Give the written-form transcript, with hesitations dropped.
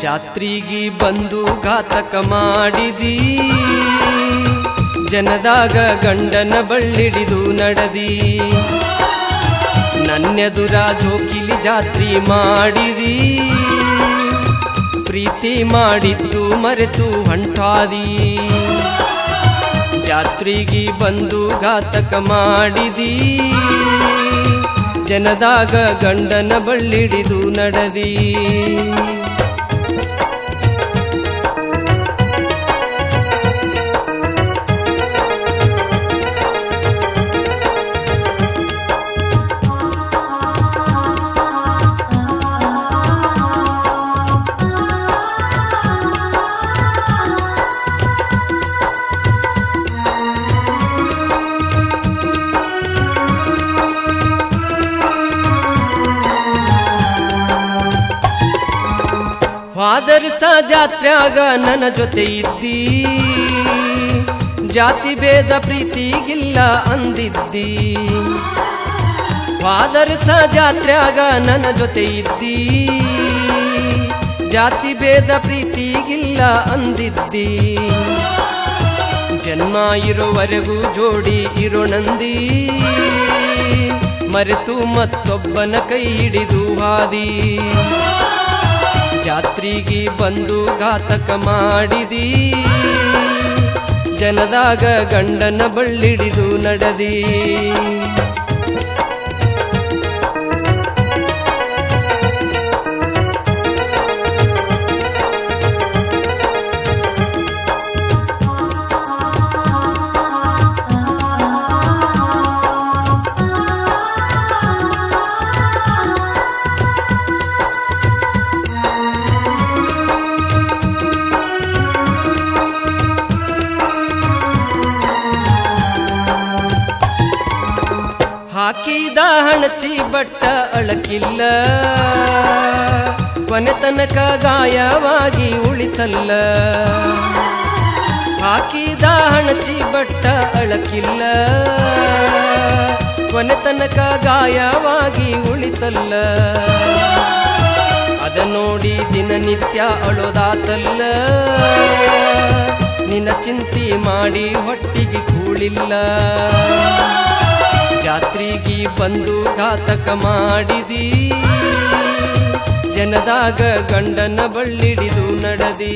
ಜಾತ್ರಿಗಿ ಬಂದು ಘಾತಕ ಮಾಡಿದಿ, ಜನದಾಗ ಗಂಡನ ಬಳ್ಳಿಡಿದು ನಡದಿ. ನನ್ನೆದುರ ಜೋಕಿಲಿ ಜಾತ್ರಿ ಮಾಡಿದಿ, ಪ್ರೀತಿ ಮಾಡಿದ್ದು ಮರೆತು ಹೊಂಟಾದಿ. ಜಾತ್ರಿಗಿ ಬಂದು ಘಾತಕ ಮಾಡಿದಿ, ಜನದಾಗ ಗಂಡನ ಬಳ್ಳಿಡಿದು ನಡದಿ. ವಾದರ್ಸ ಜಾತ್ರ್ಯಾಗ ನನ್ನ ಜೊತೆ ಇದ್ದಿ, ಜಾತಿ ಭೇದ ಪ್ರೀತಿಗಿಲ್ಲ ಅಂದಿದ್ದಿ. ವಾದರ್ಸ ಜಾತ್ರ್ಯಾಗ ನನ್ನ ಜೊತೆ ಇದ್ದಿ, ಜಾತಿ ಭೇದ ಪ್ರೀತಿಗಿಲ್ಲ ಅಂದಿದ್ದಿ. ಜನ್ಮ ಇರೋವರೆಗೂ ಜೋಡಿ ಇರೋಣಂದಿ, ಮರೆತು ಮತ್ತೊಬ್ಬನ ಕೈ ಹಿಡಿದು ಹಾದಿ. ಜಾತ್ರಿಗಿ ಬಂದು ಘಾತಕ ಮಾಡಿದಿ, ಜನದಾಗ ಗಂಡನ ಬಳ್ಳಿಡಿದು ನಡದಿ. ಹಾಕಿದ ಹಣಚಿ ಬಟ್ಟ ಅಳಕಿಲ್ಲ, ಕೊನೆ ತನಕ ಗಾಯವಾಗಿ ಉಳಿತಲ್ಲ. ಹಾಕಿದ ಹಣಚಿ ಬಟ್ಟ ಅಳಕಿಲ್ಲ, ಕೊನೆ ತನಕ ಗಾಯವಾಗಿ ಉಳಿತಲ್ಲ. ಅದ ನೋಡಿ ದಿನನಿತ್ಯ ಅಳೋದಾತಲ್ಲ, ನಿನ್ನ ಚಿಂತೆ ಮಾಡಿ ಹೊಟ್ಟಿಗೆ ಕೂಳಿಲ್ಲ. ಜಾತ್ರಿಗಿ ಬಂದು ಘಾತಕ ಮಾಡಿದಿ, ಜನದಾಗ ಗಂಡನ ಬಳ್ಳಿಡಿದು ನಡದಿ.